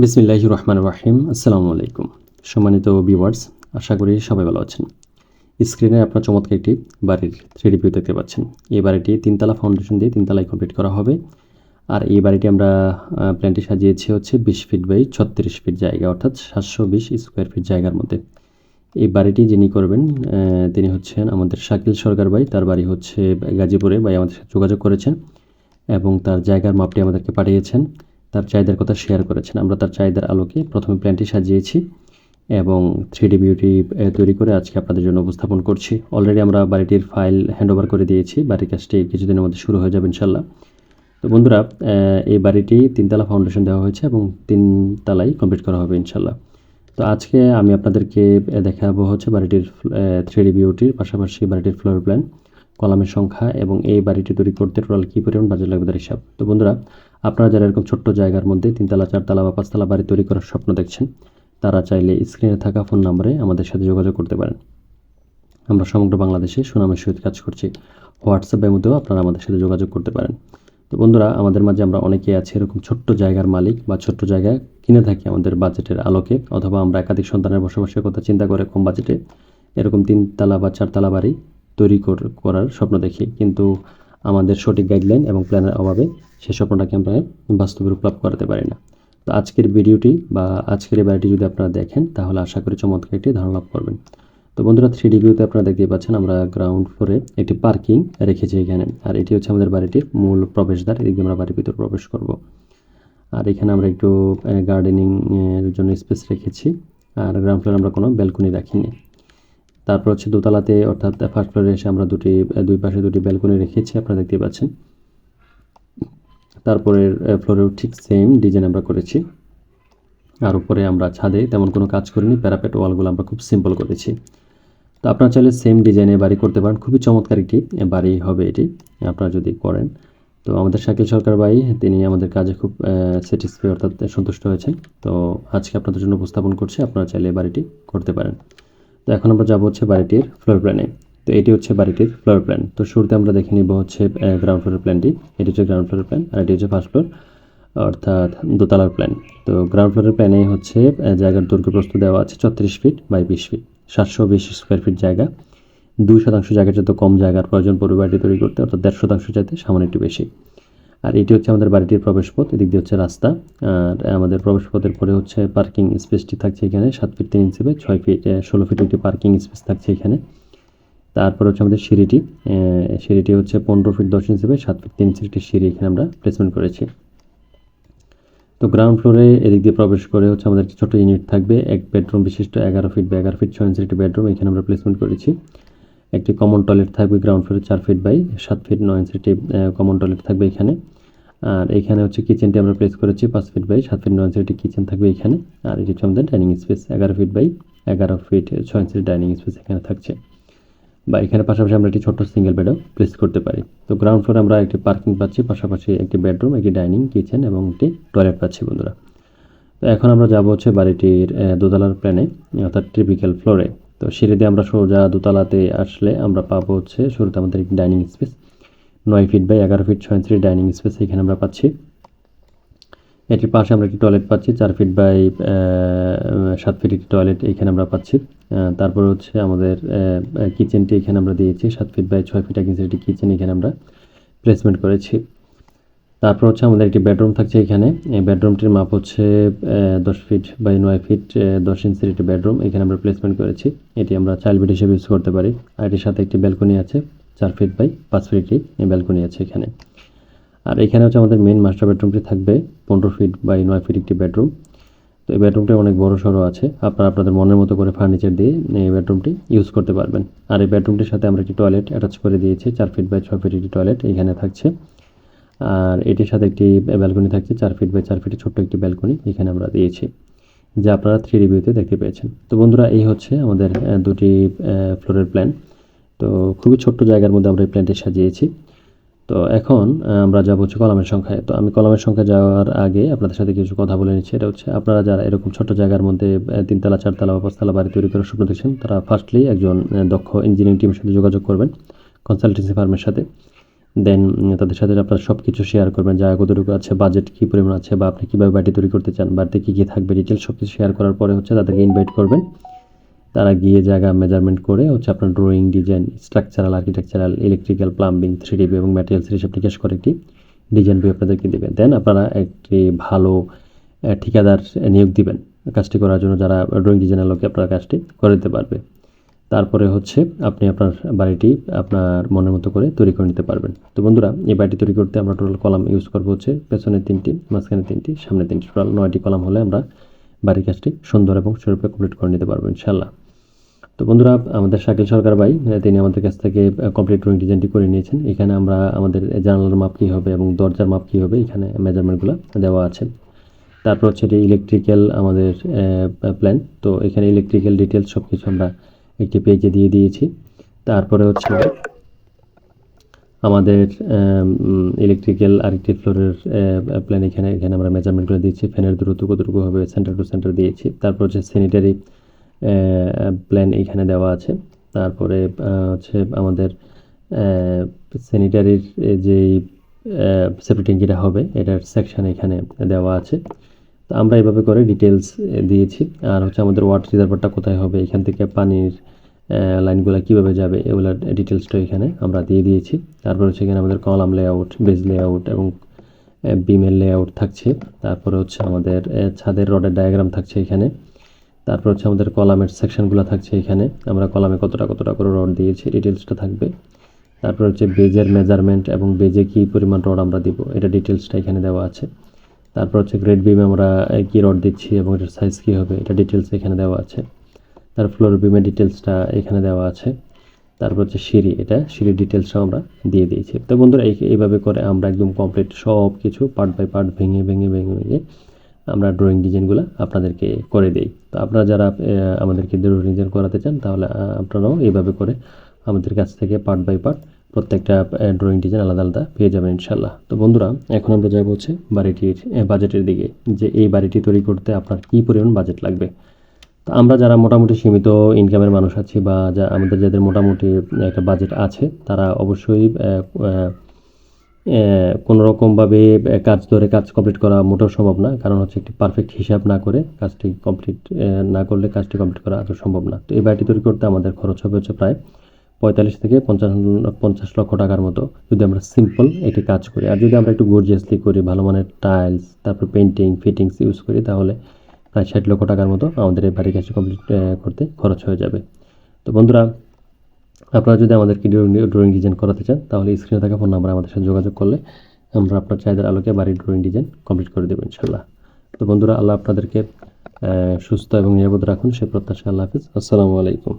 বিসমিল্লাহির রহমানির রহিম। আসসালামু আলাইকুম। সম্মানিত ভিউয়ার্স, আশা করি সবাই ভালো আছেন। স্ক্রিনে আপনার চমৎকার একটি বাড়ির 3D ভিউ দেখতে পাচ্ছেন। এই বাড়িটি তিনতলা ফাউন্ডেশন দিয়ে তিনতলায় কমপ্লিট করা হবে। আর এই বাড়িটি আমরা প্ল্যানটি সাজিয়েছি হচ্ছে 20 ফিট বাই 36 ফিট জায়গা, অর্থাৎ 720 স্কোয়ার ফিট জায়গার মধ্যে। এই বাড়িটি যিনি করবেন তিনি হচ্ছেন আমাদের শাকিল সরকার ভাই। তার বাড়ি হচ্ছে গাজীপুরে। ভাই আমাদের সাথে যোগাযোগ করেছেন এবং তার জায়গার মাপটি আমাদেরকে পাঠিয়েছেন। তার চাহিদার কথা শেয়ার করেছেন। আমরা তার চাহিদার আলোকে প্রথমে প্ল্যানটি সাজিয়েছি এবং 3D ভিউটি তৈরি করে আজকে আপনাদের জন্য উপস্থাপন করছি। অলরেডি আমরা বাড়িটির ফাইল হ্যান্ডওভার করে দিয়েছি। বাড়ির কাজটি কিছুদিনের মধ্যে শুরু হয়ে যাবে ইনশাল্লাহ। তো বন্ধুরা, এই বাড়িটি তিনতলা ফাউন্ডেশন দেওয়া হয়েছে এবং 3 তলাই কমপ্লিট করা হবে ইনশাল্লাহ। তো আজকে আমি আপনাদেরকে দেখাবো হচ্ছে বাড়িটির 3D ভিউটির পাশাপাশি বাড়িটির ফ্লোর প্ল্যান, কলামের সংখ্যা এবং এই বাড়িটি তৈরি করতে টোটাল কী পরিমাণ বাজেট লাগবে তার হিসাব। তো বন্ধুরা, আপনারা যারা এরকম ছোট্ট জায়গার মধ্যে 3 তলা 4 তলা বা 5 তলা বাড়ি তৈরি করার স্বপ্ন দেখছেন, তারা চাইলে স্ক্রিনে থাকা ফোন নম্বরে আমাদের সাথে যোগাযোগ করতে পারেন। আমরা সমগ্র বাংলাদেশে সুনামের সহিত কাজ করছি। হোয়াটসঅ্যাপের মধ্যেও আপনারা আমাদের সাথে যোগাযোগ করতে পারেন। তো বন্ধুরা, আমাদের মাঝে আমরা অনেকেই আছি এরকম ছোট্ট জায়গার মালিক বা ছোট্ট জায়গা কিনে থাকি আমাদের বাজেটের আলোকে, অথবা আমরা একাধিক সন্তানের বসবাসের কথা চিন্তা করে কম বাজেটে এরকম 3 তলা বা 4 তলা বাড়ি তৈরি করার স্বপ্ন দেখি, কিন্তু আমাদের সঠিক গাইডলাইন এবং প্ল্যানের অভাবে সেই স্বপ্নটাকে আমরা বাস্তবে রূপ লাভ করাতে পারি না। তো আজকের ভিডিওটি বা আজকের এই বাড়িটি যদি আপনারা দেখেন, তাহলে আশা করি চমৎকার একটি ধারণা লাভ করবেন। তো বন্ধুরা, 3D ভিউতে আপনারা দেখতে পাচ্ছেন আমরা গ্রাউন্ড ফ্লোরে একটি পার্কিং রেখেছি এখানে। আর এটি হচ্ছে আমাদের বাড়িটির মূল প্রবেশদ্বার। এদিকে আমরা বাড়ির ভিতর প্রবেশ করব। আর এখানে আমরা একটু গার্ডেনিং এর জন্য স্পেস রেখেছি। আর গ্রাউন্ড ফ্লোরে আমরা কোনো ব্যালকনি রাখিনি। তারপর হচ্ছে দোতলাতে, অর্থাৎ ফার্স্ট ফ্লোরে এসে আমরা দুই পাশে দুটি ব্যালকনি রেখেছি, আপনারা দেখতে পাচ্ছেন। তারপরের ফ্লোরেও ঠিক সেম ডিজাইন আমরা করেছি। আর উপরে আমরা ছাদে তেমন কোনো কাজ করিনি, প্যারাপেট ওয়ালগুলো আমরা খুব সিম্পল করেছি। তো আপনারা চাইলে সেম ডিজাইনে বাড়ি করতে পারেন। খুবই চমৎকার একটি বাড়ি হবে এটি আপনারা যদি করেন। তো আমাদের শাকিল সরকার ভাই, তিনি আমাদের কাজে খুব স্যাটিসফাই, অর্থাৎ সন্তুষ্ট হয়েছেন। তো আজকে আপনাদের জন্য উপস্থাপন করছি, আপনারা চাইলে বাড়িটি করতে পারেন। তো এখন আমরা যাব হচ্ছে বাড়িটির ফ্লোর প্ল্যানে। তো এটি হচ্ছে বাড়িটির ফ্লোর প্ল্যান। তো শুরুতে আমরা দেখে নিব হচ্ছে গ্রাউন্ড ফ্লোরের প্ল্যানটি। এটি হচ্ছে গ্রাউন্ড ফ্লোরের প্ল্যান, আর এটি হচ্ছে ফার্স্ট ফ্লোর, অর্থাৎ দোতলার প্ল্যান। তো গ্রাউন্ড ফ্লোরের প্ল্যানে হচ্ছে জায়গার দৈর্ঘ্য প্রস্থ দেওয়া আছে 36 feet by 20 feet, 720 square feet জায়গা। 2% জায়গার যত কম জায়গার প্রয়োজন পড়বে বাড়িটি তৈরি করতে, অর্থাৎ 1.5% চাইতে সামান্য একটু বেশি। আর এটি হচ্ছে আমাদের বাড়িটির প্রবেশপথ, এদিক দিয়ে হচ্ছে রাস্তা। আর আমাদের প্রবেশপথের পরে হচ্ছে পার্কিং স্পেসটি থাকছে এখানে 7 feet 3 inch by 6 feet 16 feet একটি পার্কিং স্পেস থাকছে এখানে। তারপর হচ্ছে আমাদের সিঁড়িটি হচ্ছে 15 ফিট 10 ইঞ্চি বাই 7 ফিট 3 ইঞ্চির একটি সিঁড়ি এখানে আমরা প্লেসমেন্ট করেছি। তো গ্রাউন্ড ফ্লোরে এদিক দিয়ে প্রবেশ করে হচ্ছে আমাদের একটি ছোটো ইউনিট থাকবে, 1 বেডরুম বিশিষ্ট 11 ফিট বাই 11 ফিট 6 ইঞ্চির একটি বেডরুম এখানে আমরা প্লেসমেন্ট করেছি। একটি কমন টয়লেট থাকবে গ্রাউন্ড ফ্লোরে 4 ফিট বাই 7 ফিট 9 ইঞ্চির একটি কমন টয়লেট থাকবে এখানে। আর এখানে হচ্ছে কিচেনটি আমরা প্লেস করেছি 5 ফিট বাই 7 ফিট 9 ইঞ্চির একটি কিচেন থাকবে এখানে। আর এটি হচ্ছে আমাদের dining space, 11 feet by 11 feet 6 ইঞ্চির ডাইনিং স্পেস এখানে থাকছে। বা এখানে পাশাপাশি আমরা একটি ছোট্ট সিঙ্গেল বেডও প্লেস করতে পারি। তো গ্রাউন্ড ফ্লোরে আমরা একটি পার্কিং পাচ্ছি, পাশাপাশি একটি বেডরুম, একটি ডাইনিং, কিচেন এবং একটি টয়লেট পাচ্ছি বন্ধুরা। তো এখন আমরা যাব হচ্ছে বাড়িটির দোতলার প্ল্যানে, অর্থাৎ টিপিক্যাল ফ্লোরে। তো সিঁড়ি দিয়ে আমরা সোজা দোতলাতে আসলে আমরা পাবো হচ্ছে শুরুতে আমাদের একটি dining space, 9 feet by 11 feet 6 ইঞ্চির ডাইনিং স্পেস এখানে আমরা পাচ্ছি। এটির পাশে আমরা একটি টয়লেট পাচ্ছি 4 ফিট বাই 7 ফিট একটি টয়লেট এখানে আমরা পাচ্ছি। তারপর হচ্ছে আমাদের কিচেনটি এখানে আমরা দিয়েছি 7 ফিট বাই 6 ফিট 1 ইঞ্চির একটি কিচেন এখানে আমরা প্লেসমেন্ট করেছি। তারপর হচ্ছে আমাদের একটি বেডরুম থাকছে এখানে। এই বেডরুমটির মাপ হচ্ছে 10 ফিট বাই 9 ফিট 10 ইঞ্চির একটি বেডরুম এখানে আমরা প্লেসমেন্ট করেছি। এটি আমরা চাইল্ড বেড হিসেবে ইউজ করতে পারি। আর এটির সাথে একটি ব্যালকনি আছে 4 ফিট বাই 5 ফিট একটি ব্যালকনি আছে এখানে। আর এখানে হচ্ছে আমাদের মেন মাস্টার বেডরুমটি থাকবে 15 ফিট বাই 9 ফিট একটি বেডরুম। তো এই বেডরুমটি অনেক বড় সড়ো আছে, আপনারা আপনাদের মনের মতো করে ফার্নিচার দিয়ে এই বেডরুমটি ইউজ করতে পারবেন। আর এই বেডরুমটির সাথে আমরা একটি টয়লেট অ্যাটাচ করে দিয়েছি 4 ফিট বাই 6 ফিট একটি টয়লেট এখানে থাকছে। আর এটির সাথে একটি ব্যালকনি থাকছে 4 ফিট বাই 4 ফিটের ছোট্ট একটি ব্যালকনি এখানে আমরা দিয়েছি, যা আপনারা 3D ভিউতে দেখতে পেয়েছেন। তো বন্ধুরা, এই হচ্ছে আমাদের দুটি ফ্লোরের প্ল্যান। তো খুবই ছোট্ট জায়গার মধ্যে আমরা এই প্ল্যানটি সাজিয়েছি। তো এখন আমরা যাব হচ্ছে কলামের সংখ্যায়। তো আমি কলামের সংখ্যা যাওয়ার আগে আপনাদের সাথে কিছু কথা বলে নিচ্ছি। এটা হচ্ছে আপনারা যারা এরকম ছোট্ট জায়গার মধ্যে 3 তলা 4 তলা বা 5 তলা বাড়ি তৈরি করার স্বপ্ন দেখছেন, তারা ফার্স্টলি একজন দক্ষ ইঞ্জিনিয়ারিং টিমের সাথে যোগাযোগ করবেন, কনসালটেন্সি ফার্মের সাথে, দেন তাদের সাথে আপনারা সব কিছু শেয়ার করবেন, জায়গা কতটুকু আছে, বাজেট কী পরিমাণ আছে, বা আপনি কীভাবে বাড়িটি তৈরি করতে চান, বাড়িতে কী কী থাকবে, ডিটেলস সব কিছু শেয়ার করার পরে হচ্ছে তাদেরকে ইনভাইট করবেন। তারা গিয়ে জায়গা মেজারমেন্ট করে হচ্ছে আপনার drawing, design, structural, architectural, electrical, plumbing, 3D এবং ম্যাটেরিয়ালসের হিসাব নিকাশ করে একটি ডিজাইন বই আপনাদেরকে দেবেন। দেন আপনারা একটি ভালো ঠিকাদার নিয়োগ দিবেন কাজটি করার জন্য, যারা ড্রয়িং ডিজাইনের লোকে আপনার কাজটি করে দিতে পারবে। তারপরে হচ্ছে আপনি আপনার বাড়িটি আপনার মনের মতো করে তৈরি করে নিতে পারবেন। তো বন্ধুরা, এই বাড়িটি তৈরি করতে আমরা টোটাল কলাম ইউজ করবো হচ্ছে পেছনে 3টি, মাঝখানে 3টি, সামনে 3টি, টোটাল 9টি কলাম হলে আমরা বাড়ির কাজটি সুন্দর এবং সুরূপে কমপ্লিট করে নিতে পারবো ইনশাল্লাহ। তো বন্ধুরা, আমাদের শাকিল সরকার ভাই তিনি আমাদের কাছ থেকে কমপ্লিট ড্রয়িং ডিজাইনটি করে নিয়েছেন। এখানে আমরা আমাদের জানালার মাপ কী হবে এবং দরজার মাপ কী হবে এখানে মেজারমেন্টগুলো দেওয়া আছে। তারপর হচ্ছে এটি ইলেকট্রিক্যাল আমাদের প্ল্যান। তো এখানে ইলেকট্রিক্যাল ডিটেলস সব কিছু আমরা একটি পেজে দিয়ে দিয়েছি। তারপরে হচ্ছে আমাদের ইলেকট্রিক্যাল আরেকটি ফ্লোরের প্ল্যান এখানে আমরা মেজারমেন্টগুলো দিয়েছি। ফ্যানের দূরত্ব কতটুকু হবে সেন্টার টু সেন্টার দিয়েছি। তারপর হচ্ছে স্যানিটারি প্ল্যান এখানে দেওয়া আছে। তারপরে হচ্ছে আমাদের স্যানিটারির যেই সেফটি ট্যাঙ্কিটা হবে এটার সেকশন এখানে দেওয়া আছে। তো আমরা এভাবে করে ডিটেলস দিয়েছি। আর হচ্ছে আমাদের ওয়াটার রিজার্ভারটা কোথায় হবে, এখান থেকে পানির লাইনগুলো কীভাবে যাবে এগুলোর ডিটেলসটা এখানে আমরা দিয়ে দিয়েছি। তারপর হচ্ছে এখানে আমাদের কলাম লেআউট, বেজ লেআউট এবং বিমের লেআউট থাকছে। তারপরে হচ্ছে আমাদের ছাদের রডের ডায়াগ্রাম থাকছে এখানে। তারপর হচ্ছে আমাদের কলামের সেকশনগুলো থাকছে এখানে, আমরা কলামে কতটা করে রড দিয়েছি ডিটেলসটা থাকবে। তারপর হচ্ছে বেজের মেজারমেন্ট এবং বেজে কী পরিমাণ রড আমরা দিব এটা ডিটেলসটা এখানে দেওয়া আছে। তারপর হচ্ছে গ্রেড বিমে আমরা কী রড দিচ্ছি এবং এটার সাইজ কী হবে এটা ডিটেলস এখানে দেওয়া আছে। তার ফ্লোর বিমের ডিটেলসটা এখানে দেওয়া আছে। তারপর হচ্ছে সিঁড়ির ডিটেলসটাও আমরা দিয়ে দিয়েছি। তো বন্ধুরা, এইভাবে করে আমরা একদম কমপ্লিট সব কিছু পার্ট বাই পার্ট ভেঙে আমরা ড্রয়িং ডিজাইনগুলো আপনাদেরকে করে দেই। তো আপনারা যারা আমাদেরকে ড্রয়িং ডিজাইন করাতে চান তাহলে আপনারাও এইভাবে করে আমাদের কাছ থেকে পার্ট বাই পার্ট প্রত্যেকটা ড্রয়িং ডিজাইন আলাদা পেয়ে যাবেন ইনশাল্লাহ। তো বন্ধুরা, এখন আমরা যাবো হচ্ছে বাড়িটির বাজেটের দিকে, যে এই বাড়িটি তৈরি করতে আপনার কী পরিমাণ বাজেট লাগবে। তো আমরা যারা মোটামুটি সীমিত ইনকামের মানুষ আছি বা আমাদের যাদের মোটামুটি একটা বাজেট আছে তারা অবশ্যই কোনোরকমভাবে কাজ কমপ্লিট করা মোটেও সম্ভব না। কারণ হচ্ছে একটি পারফেক্ট হিসাব না করে কাজটি কমপ্লিট করা আদৌ সম্ভব না। তো এই বাড়িটি তৈরি করতে আমাদের খরচ হবে হচ্ছে প্রায় 45 থেকে 50 লক্ষ টাকার মতো, যদি আমরা সিম্পল একটি কাজ করি। আর যদি আমরা একটু গর্জিয়াসলি করি, ভালো মানের টাইলস, তারপর পেন্টিং, ফিটিংস ইউজ করি, তাহলে প্রায় 60 লক্ষ টাকার মতো আমাদের এই বাড়ির কাজটি কমপ্লিট করতে খরচ হয়ে যাবে। তো বন্ধুরা, আপনারা যদি আমাদেরকে ড্রয়িং ডিজাইন করাতে চান তাহলে স্ক্রিনে থাকা ফোন নাম্বারে আমাদের সাথে যোগাযোগ করলে আমরা আপনার চাহিদার আলোকে বাড়ির ড্রয়িং ডিজাইন কমপ্লিট করে দেবো ইনশাল্লাহ। তো বন্ধুরা, আল্লাহ আপনাদেরকে সুস্থ এবং নিরাপদ রাখুন সে প্রত্যাশা। আল্লাহ হাফিজ। আসসালামু আলাইকুম।